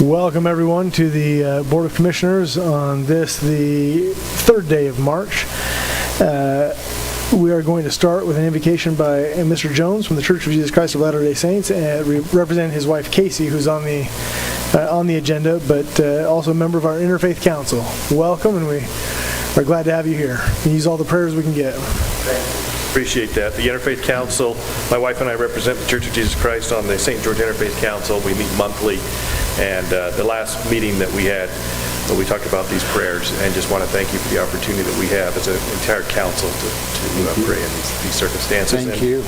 Welcome everyone to the Board of Commissioners on this, the third day of March. We are going to start with an invocation by Mr. Jones from the Church of Jesus Christ of Latter-day Saints, and represent his wife Casey, who's on the agenda, but also a member of our Interfaith Council. Welcome, and we are glad to have you here. We use all the prayers we can get. Appreciate that. The Interfaith Council, my wife and I represent the Church of Jesus Christ on the St. George Interfaith Council. We meet monthly, and the last meeting that we had, we talked about these prayers, and just want to thank you for the opportunity that we have as an entire council to pray in these circumstances. Thank you.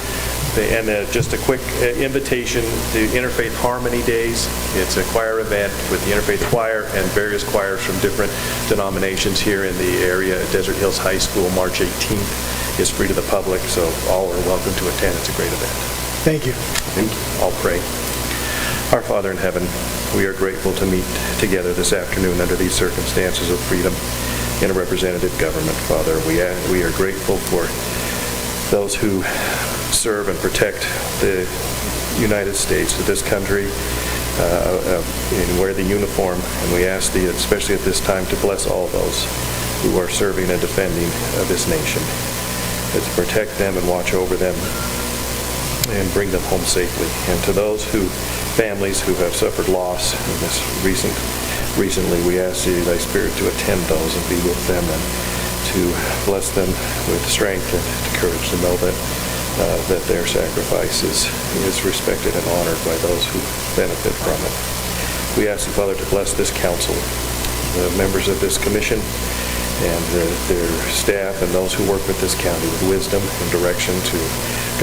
And just a quick invitation to Interfaith Harmony Days. It's a choir event with the Interfaith Choir and various choirs from different denominations here in the area at Desert Hills High School. March 18th is free to the public, so all are welcome to attend. It's a great event. Thank you. Thank you. I'll pray. Our Father in heaven, we are grateful to meet together this afternoon under these circumstances of freedom in a representative government. Father, we are grateful for those who serve and protect the United States, this country, and wear the uniform. And we ask thee, especially at this time, to bless all those who are serving and defending this nation, to protect them and watch over them and bring them home safely. And to those families who have suffered loss in this recently, we ask thee, thy Spirit, to attend those and be with them, and to bless them with strength and courage to know that their sacrifice is respected and honored by those who benefit from it. We ask thee, Father, to bless this council, the members of this commission, and their staff and those who work with this county with wisdom and direction to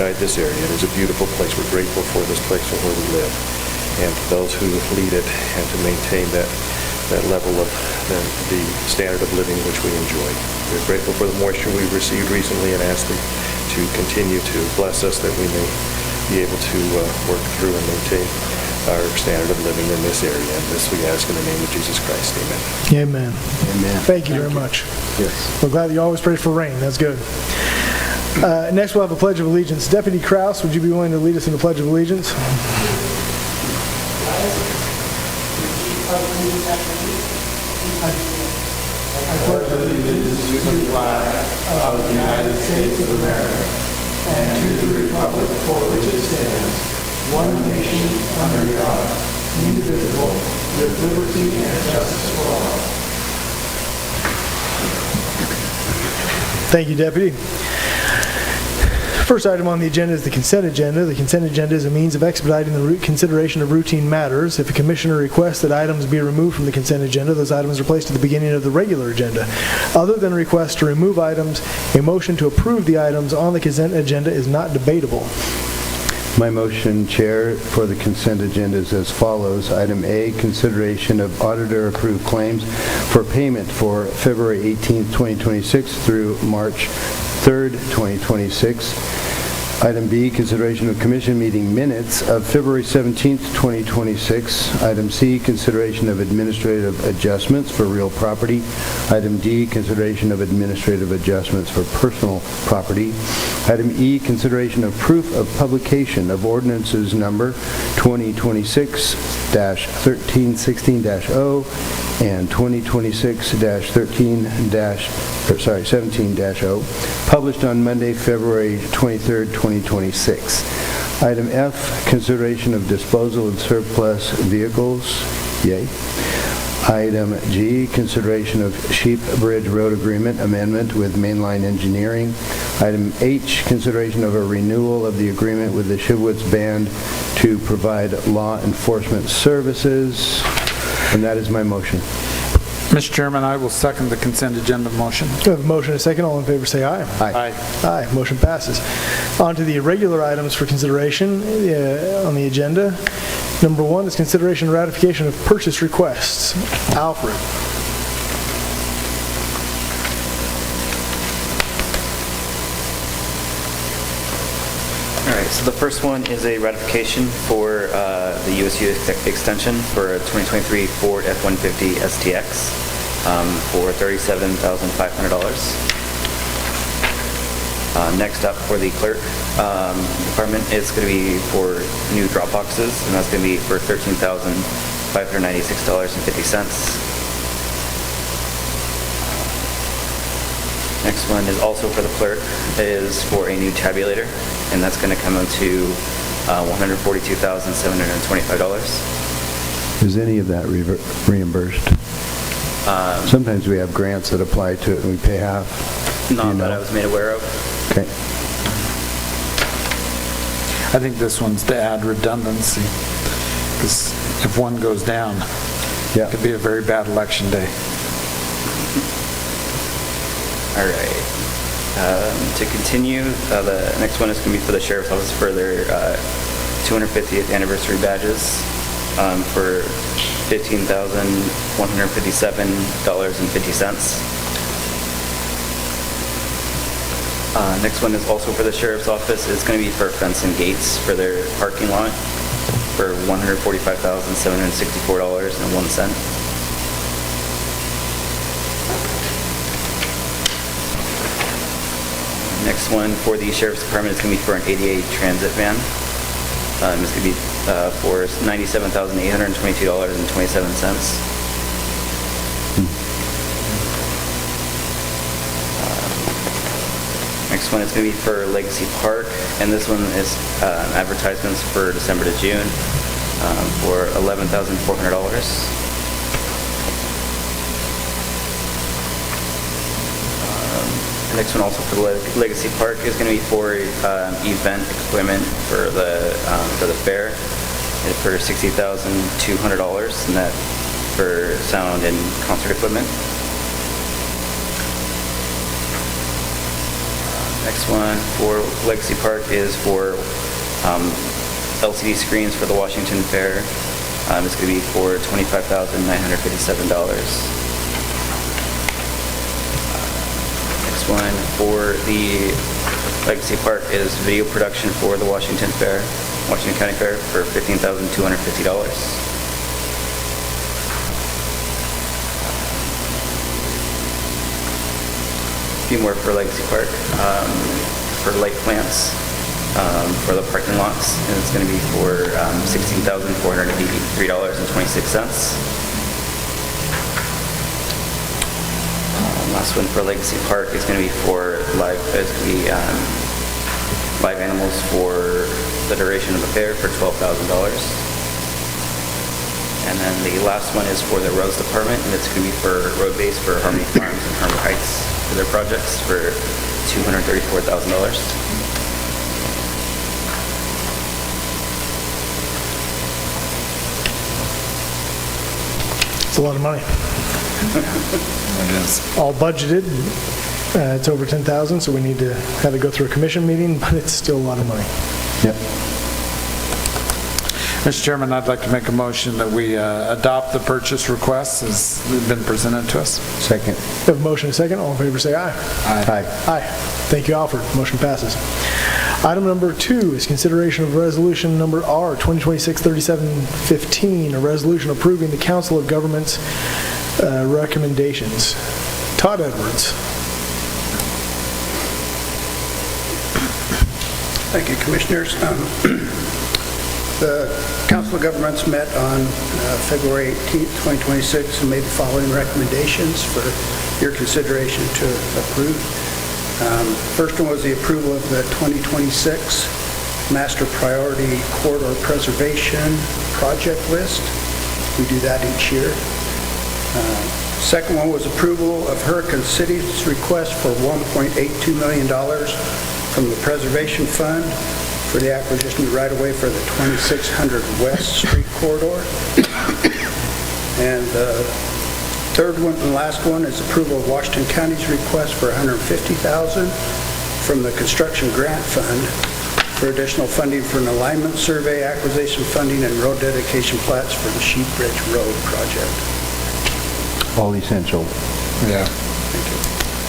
guide this area. It is a beautiful place. We're grateful for this place and where we live, and those who lead it, and to maintain that level of the standard of living which we enjoy. We're grateful for the moisture we've received recently, and ask thee to continue to bless us that we may be able to work through and maintain our standard of living in this area. And this we ask in the name of Jesus Christ. Amen. Amen. Amen. Thank you very much. Yes. We're glad that you always pray for rain. That's good. Next we'll have a Pledge of Allegiance. Deputy Kraus, would you be willing to lead us in the Pledge of Allegiance? I pledge allegiance to the flag of the United States of America and to the republic for which it stands, one nation under God, indivisible, with liberty and justice for all. Thank you, Deputy. First item on the agenda is the consent agenda. The consent agenda is a means of expediting the consideration of routine matters. If a commissioner requests that items be removed from the consent agenda, those items are placed at the beginning of the regular agenda. Other than a request to remove items, a motion to approve the items on the consent agenda is not debatable. My motion, Chair, for the consent agenda is as follows. Item A, consideration of auditor-approved claims for payment for February 18th, 2026 through March 3rd, 2026. Item B, consideration of commission meeting minutes of February 17th, 2026. Item C, consideration of administrative adjustments for real property. Item D, consideration of administrative adjustments for personal property. Item E, consideration of proof of publication of ordinances number 2026-1316-0 and 2026-17-0, published on Monday, February 23rd, 2026. Item F, consideration of disposal of surplus vehicles. Yay. Item G, consideration of Sheep Bridge Road Agreement amendment with Mainline Engineering. Item H, consideration of a renewal of the agreement with the Shivwoods Band to provide law enforcement services. And that is my motion. Mr. Chairman, I will second the consent agenda motion. We have a motion and a second. All in favor say aye. Aye. Aye. Motion passes. On to the irregular items for consideration on the agenda. Number one is consideration and ratification of purchase requests. Alfred. All right, so the first one is a ratification for the USU extension for a 2023 Ford F-150 STX for $37,500. Next up for the clerk department is going to be for new drop boxes, and that's going to be for $13,500. $596.50. Next one is also for the clerk, is for a new tabulator, and that's going to come out to $142,725. Is any of that reimbursed? Sometimes we have grants that apply to it and we pay half. Not that I was made aware of. Okay. I think this one's to add redundancy, because if one goes down, Yeah. it could be a very bad election day. All right. To continue, the next one is going to be for the Sheriff's Office for their 250th anniversary badges for $15,157.50. Next one is also for the Sheriff's Office. It's going to be for fence and gates for their parking lot for $145,764.01. Next one for the Sheriff's Department is going to be for an ADA transit van. It's going to be for $97,822.27. Next one is going to be for Legacy Park, and this one is advertisements for December to June for $11,400. The next one also for the Legacy Park is going to be for event equipment for the fair for $60,200, and that for sound and concert equipment. Next one for Legacy Park is for LCD screens for the Washington Fair. It's going to be for $25,957. Next one for the Legacy Park is video production for the Washington County Fair for $15,250. A few more for Legacy Park, for light plants for the parking lots, and it's going to be for $16,483.26. Last one for Legacy Park is going to be for live animals for the duration of the fair for $12,000. And then the last one is for the roads department, and it's going to be for road base for Harmony Farms and Harmony Heights for their projects for $234,000. It's a lot of money. All budgeted. It's over 10,000, so we need to have it go through a commission meeting, but it's still a lot of money. Yep. Mr. Chairman, I'd like to make a motion that we adopt the purchase requests as they've been presented to us. Second. We have a motion and a second. All in favor say aye. Aye. Aye. Thank you, Alfred. Motion passes. Item number 2 is consideration of resolution number R 2026-3715, a resolution approving the Council of Governments recommendations. Todd Edwards. Thank you, Commissioners. The Council of Governments met on February 18th, 2026, and made the following recommendations for your consideration to approve. First one was the approval of the 2026 Master Priority Corridor Preservation Project List. We do that each year. Second one was approval of Hurricane City's request for $1.82 million from the Preservation Fund for the acquisition of right-of-way for the 2600 West Street corridor. And the third one and last one is approval of Washington County's request for $150,000 from the Construction Grant Fund for additional funding for an alignment survey, acquisition funding, and road dedication plats for the Sheep Ridge Road project. All essential. Yeah.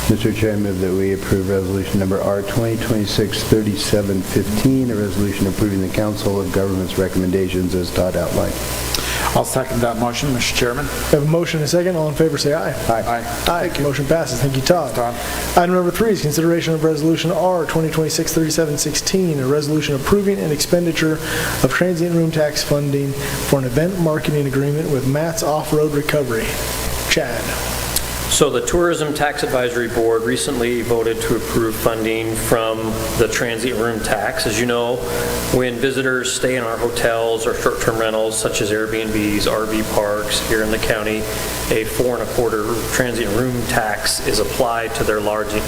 Mr. Chair, I move that we approve resolution number R 2026-3715, a resolution approving the Council of Governments recommendations as Todd outlined. I'll second that motion, Mr. Chairman. We have a motion and a second. All in favor, say aye. Aye. Aye. Motion passes. Thank you, Todd. Todd. Item number 3 is consideration of Resolution R 2026-3716, a resolution approving an expenditure of transient room tax funding for an event marketing agreement with Matt's Off-Road Recovery. Chad. So the Tourism Tax Advisory Board recently voted to approve funding from the transient room tax. As you know, when visitors stay in our hotels or short-term rentals such as Airbnbs, RV parks here in the county, a 4 1/4 transient room tax is applied to their lodging.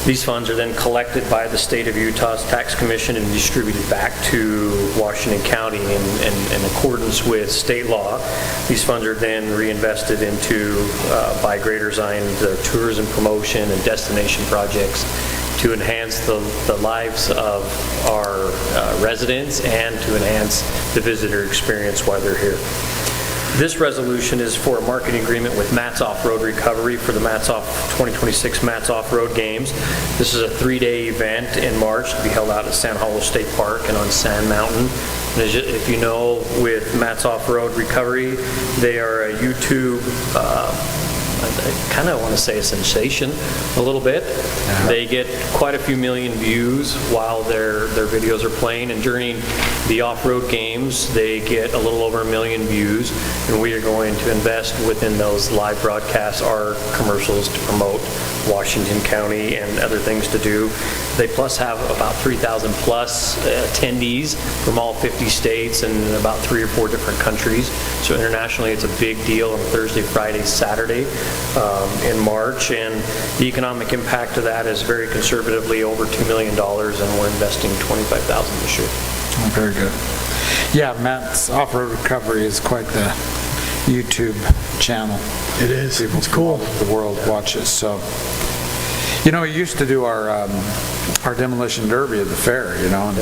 These funds are then collected by the State of Utah's Tax Commission and distributed back to Washington County in accordance with state law. These funds are then reinvested into, by Greater Zion, their tourism promotion and destination projects to enhance the lives of our residents and to enhance the visitor experience while they're here. This resolution is for a marketing agreement with Matt's Off-Road Recovery for the 2026 Matt's Off-Road Games. This is a 3-day event in March to be held out at San Hollow State Park and on Sand Mountain. And if you know, with Matt's Off-Road Recovery, they are a YouTube, I kind of want to say a sensation a little bit. They get quite a few million views while their videos are playing, and during the off-road games they get a little over 1 million views, and we are going to invest within those live broadcasts our commercials to promote Washington County and other things to do. They plus have about 3,000 plus attendees from all 50 states and about 3 or 4 different countries. So internationally it's a big deal on Thursday, Friday, Saturday in March, and the economic impact of that is very conservatively over $2 million, and we're investing $25,000 this year. Oh, very good. Yeah, Matt's Off-Road Recovery is quite the YouTube channel. It is. People It's cool. from all over the world watch it. So, you know, we used to do our demolition derby at the fair, you know,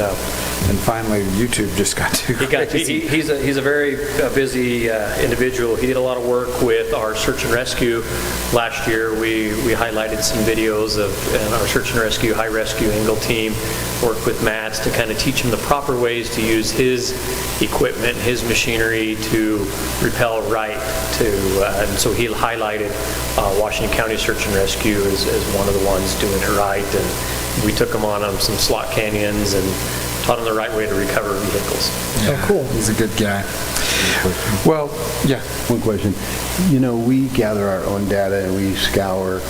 and finally YouTube just got too crazy. He's a very busy individual. He did a lot of work with our search and rescue. Last year we highlighted some videos of and our search and rescue, high rescue angle team worked with Matt's to kind of teach him the proper ways to use his equipment, his machinery to repel right and so he highlighted Washington County Search and Rescue as one of the ones doing it right, and we took him on some slot canyons and taught him the right way to recover vehicles. Yeah, Oh, cool. He's a good guy. Well, yeah. One question. You know, we gather our own data and we scour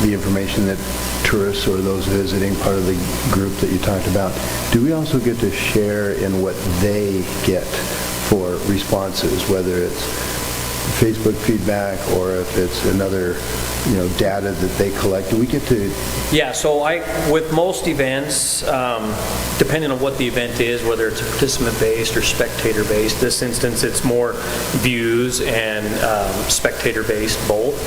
the information that tourists or those visiting, part of the group that you talked about. Do we also get to share in what they get for responses, whether it's Facebook feedback or if it's another, you know, data that they collect? Do we get to? Yeah, so with most events, depending on what the event is, whether it's participant-based or spectator-based, this instance it's more views and spectator-based both.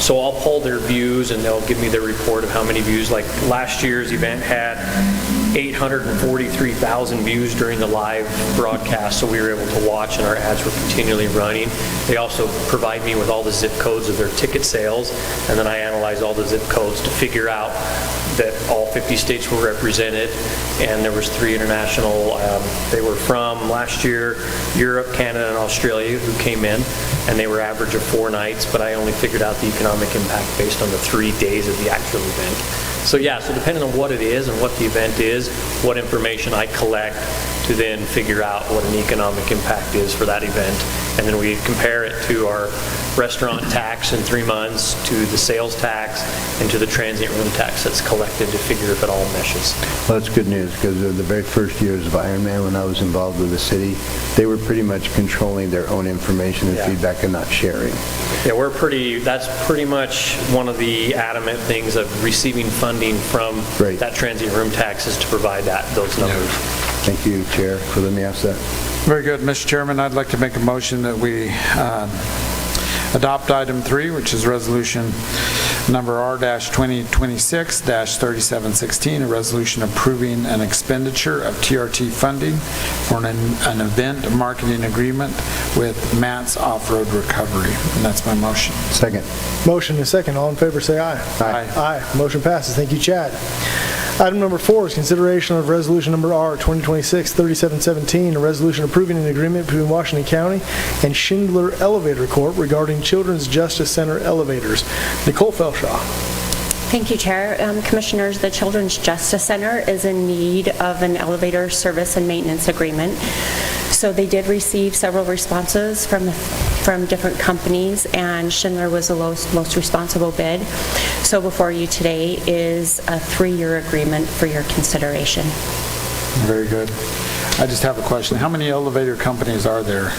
So I'll pull their views and they'll give me their report of how many views. Like last year's event had 843,000 views during the live broadcast, so we were able to watch and our ads were continually running. They also provide me with all the zip codes of their ticket sales, and then I analyze all the zip codes to figure out that all 50 states were represented, and there was 3 international. They were from last year, Europe, Canada, and Australia who came in, and they were average of 4 nights, but I only figured out the economic impact based on the 3 days of the actual event. So yeah, so depending on what it is and what the event is, what information I collect to then figure out what an economic impact is for that event. And then we compare it to our restaurant tax in 3 months, to the sales tax, and to the transient room tax that's collected to figure if it all meshes. Well, that's good news, because the very first years of Ironman, when I was involved with the city, they were pretty much controlling their own information and feedback and not sharing. Yeah, that's pretty much one of the adamant things of receiving funding from that transient room tax is to provide those numbers. Thank you, Chair, for letting me ask that. Very good, Mr. Chairman. I'd like to make a motion that we adopt item 3, which is resolution number R-2026-3716, a resolution approving an expenditure of TRT funding for an event marketing agreement with Matt's Off-Road Recovery. And that's my motion. Second. Motion and a second. All in favor, say aye. Aye. Aye. Motion passes. Thank you, Chad. Item number 4 is consideration of resolution number R 2026-3717, a resolution approving an agreement between Washington County and Schindler Elevator Corp. regarding Children's Justice Center elevators. Nicole Felshaw. Thank you, Chair. Commissioners, the Children's Justice Center is in need of an elevator service and maintenance agreement. So they did receive several responses from different companies, and Schindler was the most responsible bid. So before you today is a 3-year agreement for your consideration. Very good. I just have a question. How many elevator companies are there?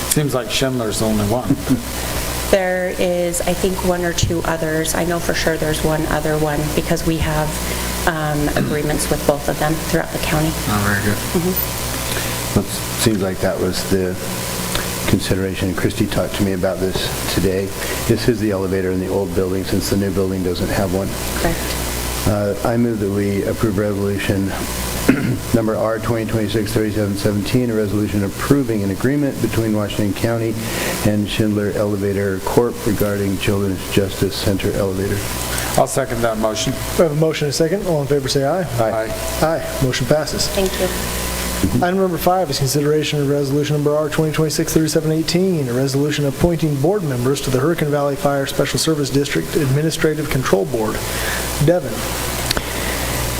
Seems like Schindler's the only one. There is, I think, 1 or 2 others. I know for sure there's one other one because we have agreements with both of them throughout the county. Oh, very good. It seems like that was the consideration. Christy talked to me about this today. This is the elevator in the old building since the new building doesn't have one. Correct. I move that we approve resolution number R 2026-3717, a resolution approving an agreement between Washington County and Schindler Elevator Corp. regarding Children's Justice Center elevator. I'll second that motion. We have a motion and a second. All in favor say aye. Aye. Aye. Motion passes. Thank you. Item number 5 is consideration of resolution number R 2026-3718, a resolution appointing board members to the Hurricane Valley Fire Special Service District Administrative Control Board. Devin.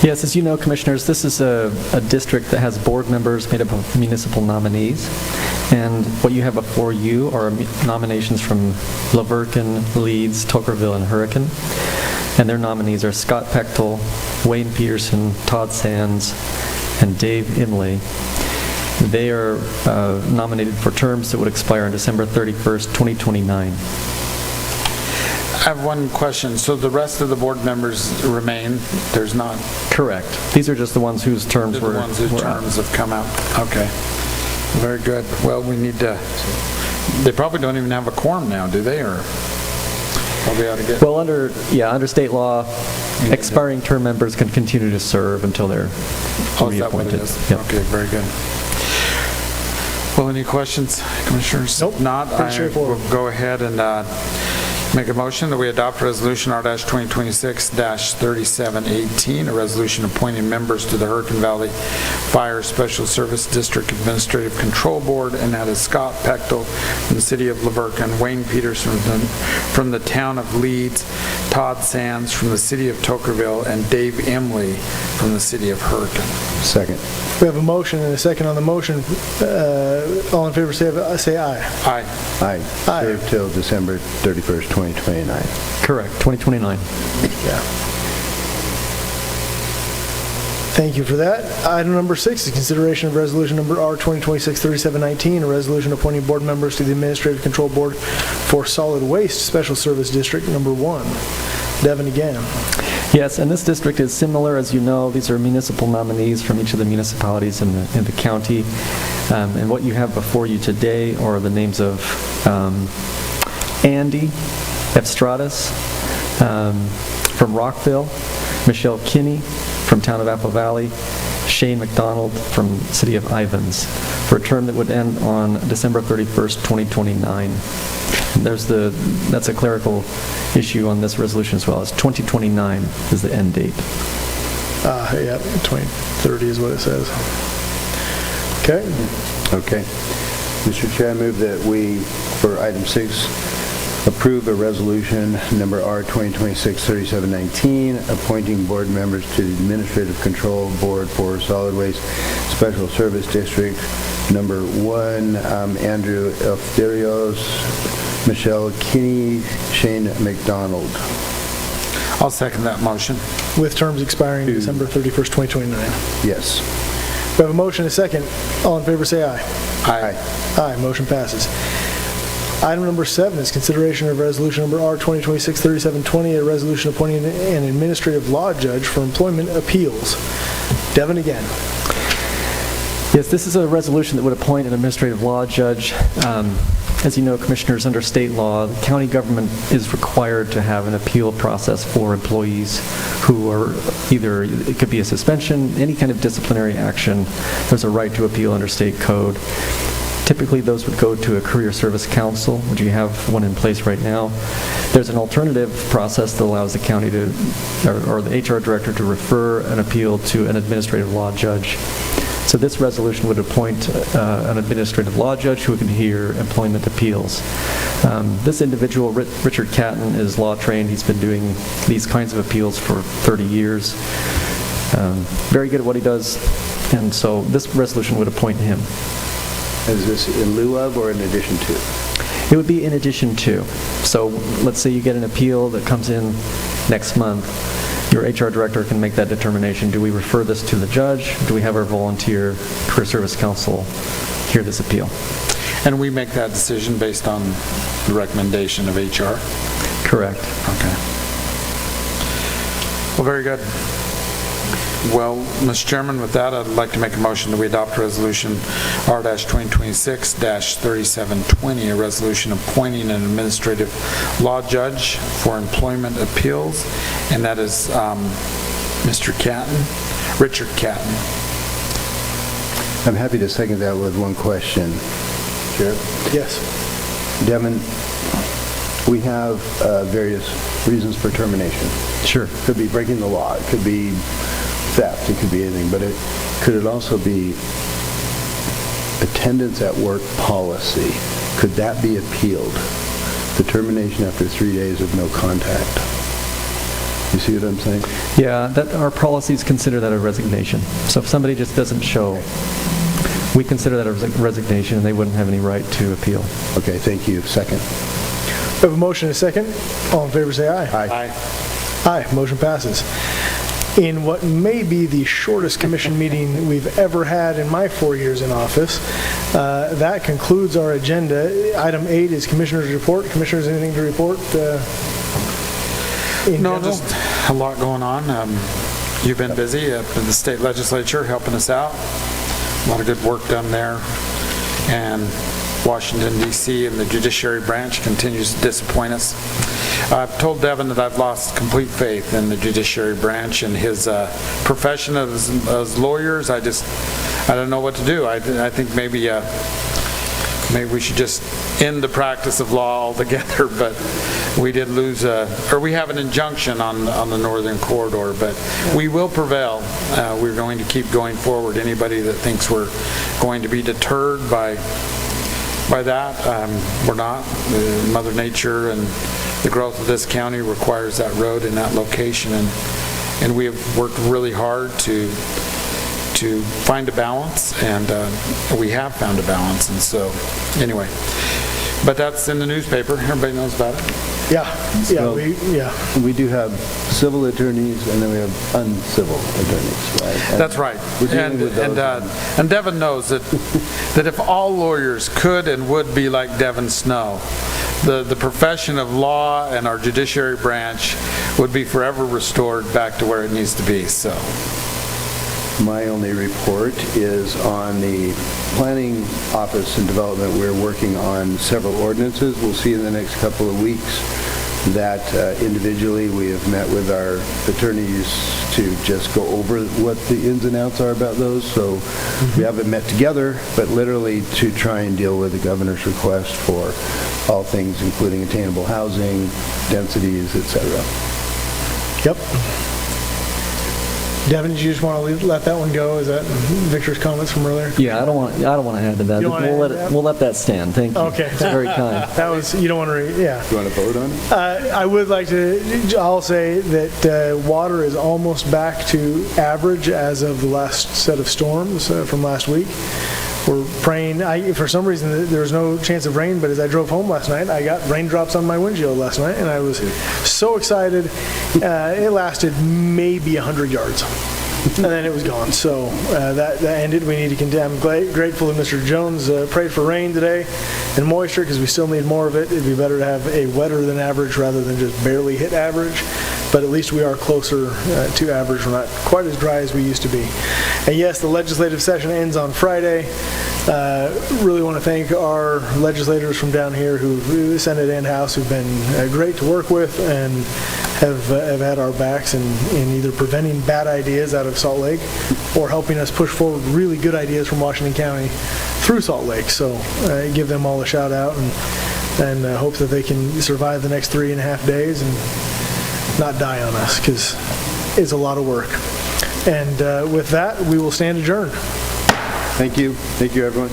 Yes, as you know, Commissioners, this is a district that has board members made up of municipal nominees. And what you have before you are nominations from Laverton, Leeds, Tokerville, and Hurricane. And their nominees are Scott Pechtel, Wayne Peterson, Todd Sands, and Dave Imlay. They are nominated for terms that would expire on December 31st, 2029. I have one question. So the rest of the board members remain? There's not? Correct. These are just the ones whose terms They're were the ones whose were out. terms have come out. Okay. Very good. Well, we need to, they probably don't even have a quorum now, do they, or probably ought to get? Well, under state law, expiring term members can continue to serve until they're Oh, is that what it reappointed. is? Yep. Okay, very good. Well, any questions, Commissioners? Nope. Not, Pretty I straightforward. will go ahead and make a motion that we adopt Resolution R-2026-3718, a resolution appointing members to the Hurricane Valley Fire Special Service District Administrative Control Board, and that is Scott Pechtel from the city of Laverton, Wayne Peterson from the town of Leeds, Todd Sands from the city of Tokerville, and Dave Imlay from the city of Hurricane. Second. We have a motion and a second on the motion. All in favor say aye. Aye. Aye. Aye. Serve till December 31st, 2029. Correct, 2029. Yeah. Thank you for that. Item number 6 is consideration of resolution number R 2026-3719, a resolution appointing board members to the Administrative Control Board for Solid Waste Special Service District number 1. Devin again. Yes, and this district is similar, as you know. These are municipal nominees from each of the municipalities in the county. And what you have before you today are the names of Andy Efstratus from Rockville, Michelle Kinney from Town of Apple Valley, Shane McDonald from City of Ivans, for a term that would end on December 31st, 2029. And that's a clerical issue on this resolution as well. It's 2029 is the end date. Yeah, 2030 is what it says. Okay. Okay. Mr. Chair, I move that we, for item 6, approve a resolution number R 2026-3719, appointing board members to the Administrative Control Board for Solid Waste Special Service District number 1, Andrew Elftherios, Michelle Kinney, Shane McDonald. I'll second that motion. With terms expiring December 31st, 2029. Yes. We have a motion and a second. All in favor say aye. Aye. Aye. Motion passes. Item number 7 is consideration of resolution number R 2026-3720, a resolution appointing an administrative law judge for employment appeals. Devin again. Yes, this is a resolution that would appoint an administrative law judge. As you know, Commissioners, under state law, the county government is required to have an appeal process for employees who are either, it could be a suspension, any kind of disciplinary action. There's a right to appeal under state code. Typically, those would go to a career service council, which you have one in place right now. There's an alternative process that allows the county to, or the HR director to refer an appeal to an administrative law judge. So this resolution would appoint an administrative law judge who can hear employment appeals. This individual, Richard Catton, is law trained. He's been doing these kinds of appeals for 30 years. Very good at what he does, and so this resolution would appoint him. Is this in lieu of or in addition to? It would be in addition to. So let's say you get an appeal that comes in next month. Your HR director can make that determination. Do we refer this to the judge? Do we have our volunteer career service council hear this appeal? And we make that decision based on the recommendation of HR? Correct. Okay. Well, very good. Well, Mr. Chairman, with that, I'd like to make a motion that we adopt Resolution R-2026-3720, a resolution appointing an administrative law judge for employment appeals, and that is Mr. Catton, Richard Catton. I'm happy to second that with one question. Sheriff? Yes. Devin, we have various reasons for termination. Sure. Could be breaking the law, it could be theft, it could be anything, but could it also be attendance at work policy? Could that be appealed? The termination after 3 days of no contact. You see what I'm saying? Yeah, our policies consider that a resignation. So if somebody just doesn't show, we consider that a resignation, and they wouldn't have any right to appeal. Okay, thank you. Second. We have a motion and a second. All in favor say aye. Aye. Aye, motion passes. In what may be the shortest commission meeting we've ever had in my 4 years in office, that concludes our agenda. Item 8 is Commissioner's Report. Commissioners, anything to report? No, just a lot going on. You've been busy up in the state legislature helping us out. A lot of good work done there. And Washington, D.C. and the judiciary branch continues to disappoint us. I've told Devin that I've lost complete faith in the judiciary branch and his profession as lawyers. I don't know what to do. I think maybe we should just end the practice of law altogether, but we did lose we have an injunction on the northern corridor, but we will prevail. We're going to keep going forward. Anybody that thinks we're going to be deterred by that, we're not. Mother Nature and the growth of this county requires that road and that location, and we have worked really hard to find a balance, and we have found a balance, and so anyway. But that's in the newspaper. Everybody knows about it. We do have civil attorneys, and then we have uncivil attorneys, right? That's right. And Devin knows that if all lawyers could and would be like Devin Snow, the profession of law and our judiciary branch would be forever restored back to where it needs to be. So. My only report is on the planning office and development. We're working on several ordinances. We'll see in the next couple of weeks that individually we have met with our attorneys to just go over what the ins and outs are about those. So we haven't met together, but literally to try and deal with the governor's request for all things, including attainable housing, densities, etc. Yep. Devin, did you just want to let that one go? Is that Victor's comments from earlier? Yeah, I don't want to add to that. We'll let that stand. Thank you. Okay. It's very kind. That was, you don't want to, yeah. Do you want to vote on it? I would like to, I'll say that water is almost back to average as of the last set of storms from last week. We're praying. For some reason, there was no chance of rain, but as I drove home last night, I got raindrops on my windshield last night, and I was so excited. It lasted maybe 100 yards, and then it was gone. So that ended. We need to continue. I'm grateful that Mr. Jones prayed for rain today and moisture, because we still need more of it. It'd be better to have a wetter than average rather than just barely hit average. But at least we are closer to average. We're not quite as dry as we used to be. And yes, the legislative session ends on Friday. Really want to thank our legislators from down here, who Senate and House, who've been great to work with and have had our backs in either preventing bad ideas out of Salt Lake or helping us push forward really good ideas from Washington County through Salt Lake. So give them all a shout out and hope that they can survive the next 3.5 days and not die on us, because it's a lot of work. And with that, we will stand adjourned. Thank you. Thank you, everyone.